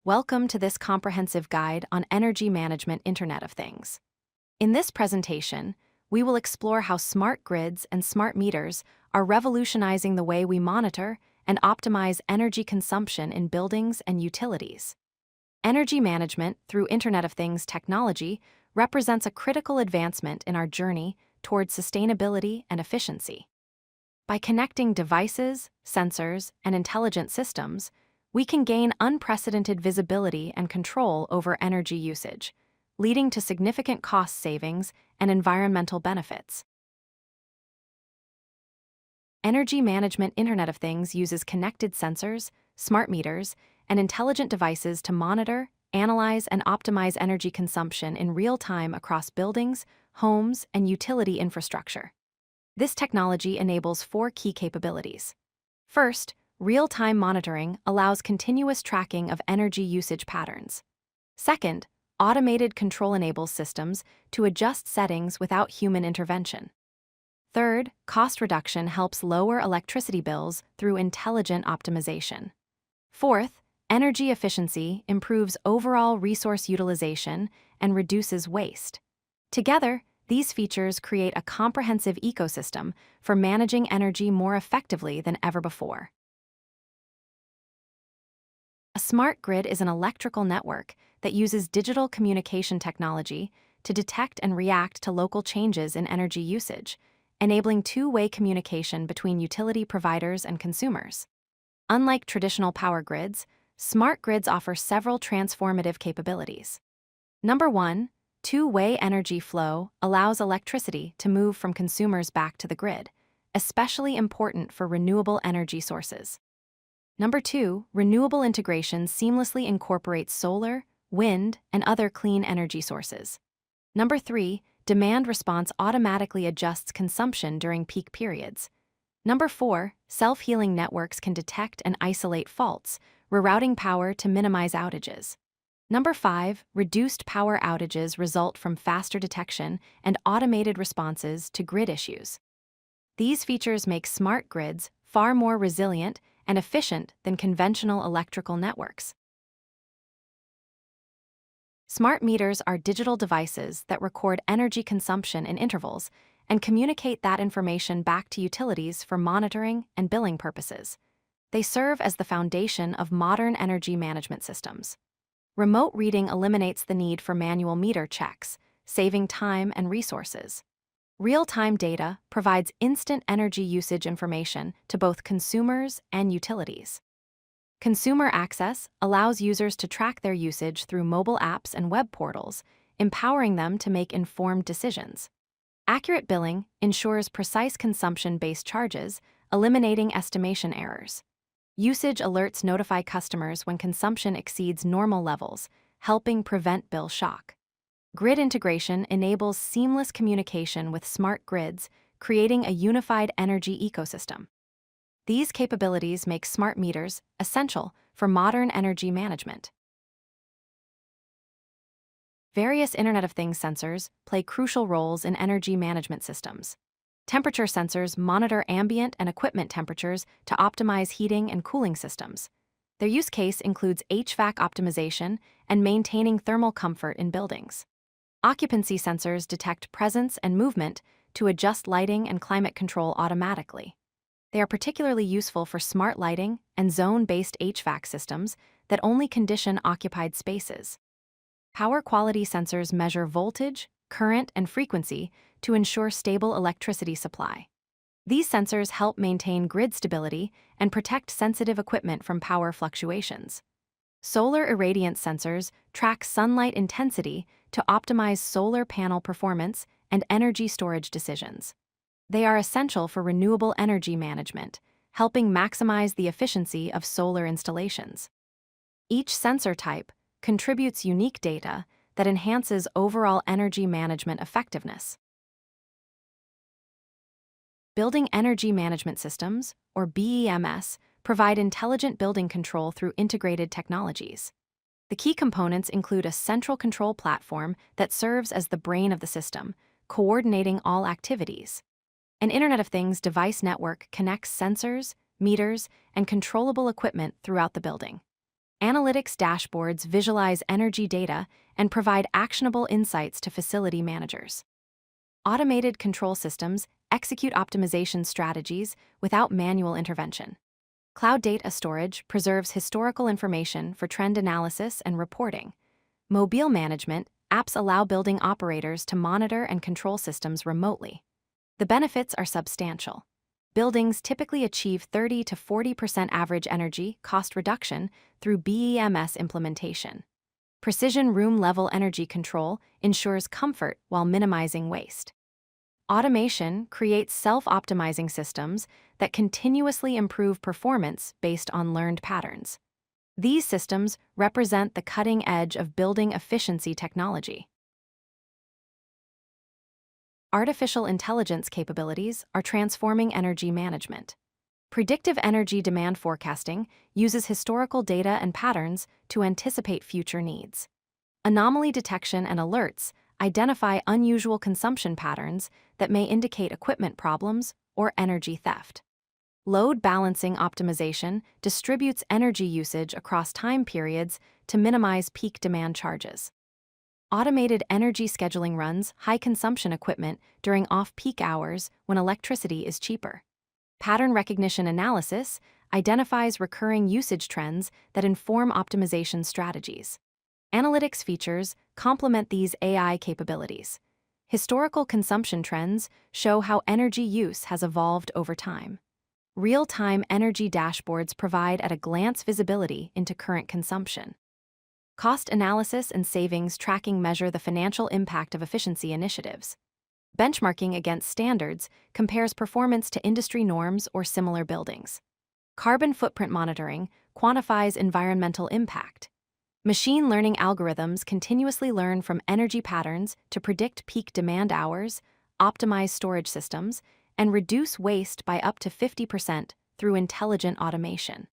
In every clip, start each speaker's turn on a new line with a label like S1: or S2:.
S1: Welcome to this comprehensive guide on Energy Management Internet of Things. In this presentation, we will explore how smart grids and smart meters are revolutionizing the way we monitor and optimize energy consumption in buildings and utilities. Energy management through Internet of Things technology represents a critical advancement in our journey toward sustainability and efficiency. By connecting devices, sensors, and intelligent systems, we can gain unprecedented visibility and control over energy usage, leading to significant cost savings and environmental benefits. Energy Management Internet of Things uses connected sensors, smart meters, and intelligent devices to monitor, analyze, and optimize energy consumption in real time across buildings, homes, and utility infrastructure. This technology enables four key capabilities. First, real-time monitoring allows continuous tracking of energy usage patterns. Second, automated control enables systems to adjust settings without human intervention. Third, cost reduction helps lower electricity bills through intelligent optimization. Fourth, energy efficiency improves overall resource utilization and reduces waste. Together, these features create a comprehensive ecosystem for managing energy more effectively than ever before. A smart grid is an electrical network that uses digital communication technology to detect and react to local changes in energy usage, enabling two-way communication between utility providers and consumers. Unlike traditional power grids, smart grids offer several transformative capabilities. Number one, two-way energy flow allows electricity to move from consumers back to the grid, especially important for renewable energy sources. Number two, renewable integration seamlessly incorporates solar, wind, and other clean energy sources. Number three, demand response automatically adjusts consumption during peak periods. Number four, self-healing networks can detect and isolate faults, rerouting power to minimize outages. Number five, reduced power outages result from faster detection and automated responses to grid issues. These features make smart grids far more resilient and efficient than conventional electrical networks. Smart meters are digital devices that record energy consumption in intervals and communicate that information back to utilities for monitoring and billing purposes. They serve as the foundation of modern energy management systems. Remote reading eliminates the need for manual meter checks, saving time and resources. Real-time data provides instant energy usage information to both consumers and utilities. Consumer access allows users to track their usage through mobile apps and web portals, empowering them to make informed decisions. Accurate billing ensures precise consumption-based charges, eliminating estimation errors. Usage alerts notify customers when consumption exceeds normal levels, helping prevent bill shock. Grid integration enables seamless communication with smart grids, creating a unified energy ecosystem. These capabilities make smart meters essential for modern energy management. Various Internet of Things sensors play crucial roles in energy management systems. Temperature sensors monitor ambient and equipment temperatures to optimize heating and cooling systems. Their use case includes HVAC optimization and maintaining thermal comfort in buildings. Occupancy sensors detect presence and movement to adjust lighting and climate control automatically. They are particularly useful for smart lighting and zone-based HVAC systems that only condition occupied spaces. Power quality sensors measure voltage, current, and frequency to ensure stable electricity supply. These sensors help maintain grid stability and protect sensitive equipment from power fluctuations. Solar irradiance sensors track sunlight intensity to optimize solar panel performance and energy storage decisions. They are essential for renewable energy management, helping maximize the efficiency of solar installations. Each sensor type contributes unique data that enhances overall energy management effectiveness. Building energy management systems, or BEMS, provide intelligent building control through integrated technologies. The key components include a central control platform that serves as the brain of the system, coordinating all activities. An Internet of Things device network connects sensors, meters, and controllable equipment throughout the building. Analytics dashboards visualize energy data and provide actionable insights to facility managers. Automated control systems execute optimization strategies without manual intervention. Cloud data storage preserves historical information for trend analysis and reporting. Mobile management apps allow building operators to monitor and control systems remotely. The benefits are substantial. Buildings typically achieve 30 to 40% average energy cost reduction through BEMS implementation. Precision room-level energy control ensures comfort while minimizing waste. Automation creates self-optimizing systems that continuously improve performance based on learned patterns. These systems represent the cutting edge of building efficiency technology. Artificial intelligence capabilities are transforming energy management. Predictive energy demand forecasting uses historical data and patterns to anticipate future needs. Anomaly detection and alerts identify unusual consumption patterns that may indicate equipment problems or energy theft. Load balancing optimization distributes energy usage across time periods to minimize peak demand charges. Automated energy scheduling runs high-consumption equipment during off-peak hours when electricity is cheaper. Pattern recognition analysis identifies recurring usage trends that inform optimization strategies. Analytics features complement these AI capabilities. Historical consumption trends show how energy use has evolved over time. Real-time energy dashboards provide at-a-glance visibility into current consumption. Cost analysis and savings tracking measure the financial impact of efficiency initiatives. Benchmarking against standards compares performance to industry norms or similar buildings. Carbon footprint monitoring quantifies environmental impact. Machine learning algorithms continuously learn from energy patterns to predict peak demand hours, optimize storage systems, and reduce waste by up to 50% through intelligent automation.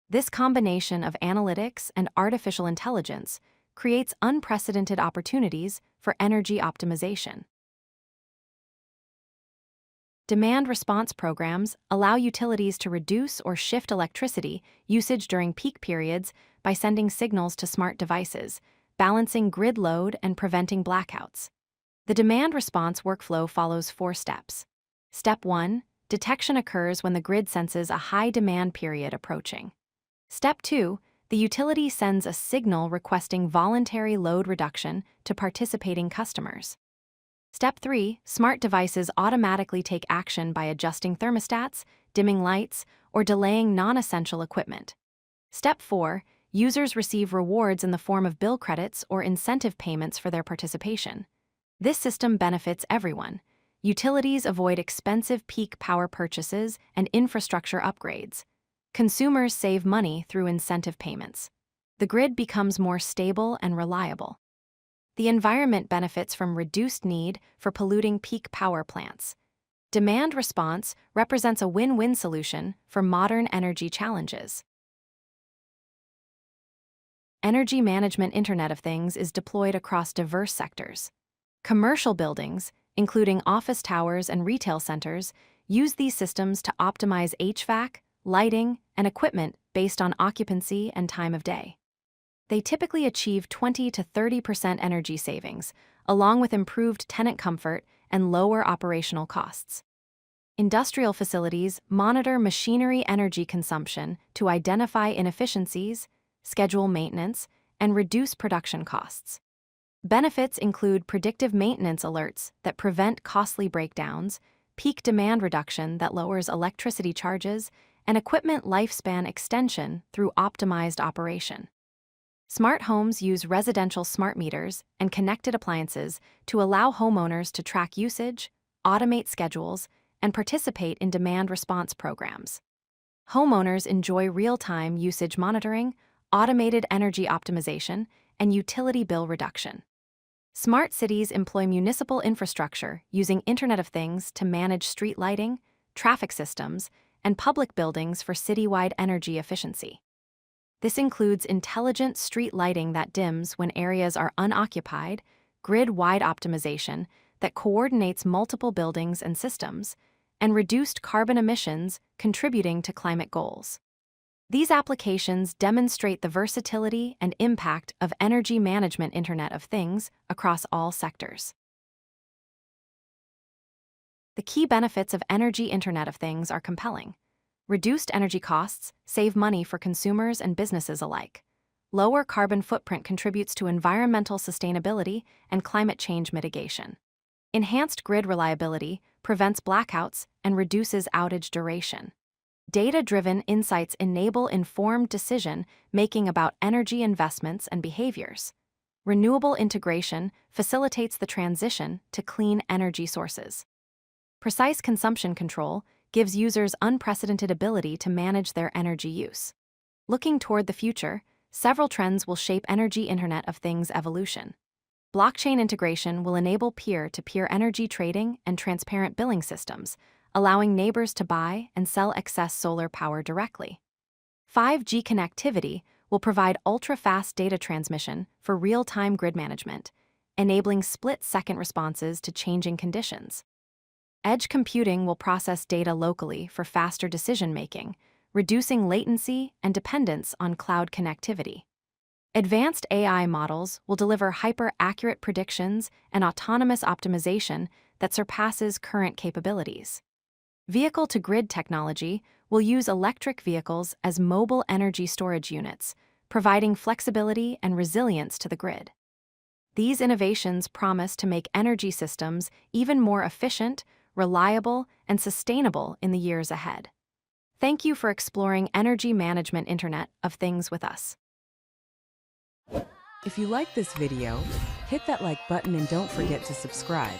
S1: This combination of analytics and artificial intelligence creates unprecedented opportunities for energy optimization. Demand response programs allow utilities to reduce or shift electricity usage during peak periods by sending signals to smart devices, balancing grid load and preventing blackouts. The demand response workflow follows 4 steps. Step 1. Detection occurs when the grid senses a high demand period approaching. Step 2. The utility sends a signal requesting voluntary load reduction to participating customers. Step 3. Smart devices automatically take action by adjusting thermostats, dimming lights, or delaying non-essential equipment. Step 4. Users receive rewards in the form of bill credits or incentive payments for their participation. This system benefits everyone. Utilities avoid expensive peak power purchases and infrastructure upgrades. Consumers save money through incentive payments. The grid becomes more stable and reliable. The environment benefits from reduced need for polluting peak power plants. Demand response represents a win-win solution for modern energy challenges. Energy Management Internet of Things is deployed across diverse sectors. Commercial buildings, including office towers and retail centers, use these systems to optimize HVAC, lighting, and equipment based on occupancy and time of day. They typically achieve 20 to 30% energy savings, along with improved tenant comfort and lower operational costs. Industrial facilities monitor machinery energy consumption to identify inefficiencies, schedule maintenance, and reduce production costs. Benefits include predictive maintenance alerts that prevent costly breakdowns, peak demand reduction that lowers electricity charges, and equipment lifespan extension through optimized operation. Smart homes use residential smart meters and connected appliances to allow homeowners to track usage, automate schedules, and participate in demand response programs. Homeowners enjoy real-time usage monitoring, automated energy optimization, and utility bill reduction. Smart cities employ municipal infrastructure using Internet of Things to manage street lighting, traffic systems, and public buildings for citywide energy efficiency. This includes intelligent street lighting that dims when areas are unoccupied, grid-wide optimization that coordinates multiple buildings and systems, and reduced carbon emissions contributing to climate goals. These applications demonstrate the versatility and impact of energy management Internet of Things across all sectors. The key benefits of energy Internet of Things are compelling. Reduced energy costs save money for consumers and businesses alike. Lower carbon footprint contributes to environmental sustainability and climate change mitigation. Enhanced grid reliability prevents blackouts and reduces outage duration. Data-driven insights enable informed decision-making about energy investments and behaviors. Renewable integration facilitates the transition to clean energy sources. Precise consumption control gives users unprecedented ability to manage their energy use. Looking toward the future, several trends will shape energy Internet of Things evolution. Blockchain integration will enable peer-to-peer energy trading and transparent billing systems, allowing neighbors to buy and sell excess solar power directly. 5G connectivity will provide ultra-fast data transmission for real-time grid management, enabling split-second responses to changing conditions. Edge computing will process data locally for faster decision-making, reducing latency and dependence on cloud connectivity. Advanced AI models will deliver hyper-accurate predictions and autonomous optimization that surpasses current capabilities. Vehicle-to-grid technology will use electric vehicles as mobile energy storage units, providing flexibility and resilience to the grid. These innovations promise to make energy systems even more efficient, reliable, and sustainable in the years ahead. Thank you for exploring Energy Management Internet of Things with us.
S2: If you like this video, hit that like button and don't forget to subscribe.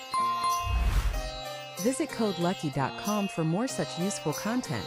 S2: Visit codelucky.com for more such useful content.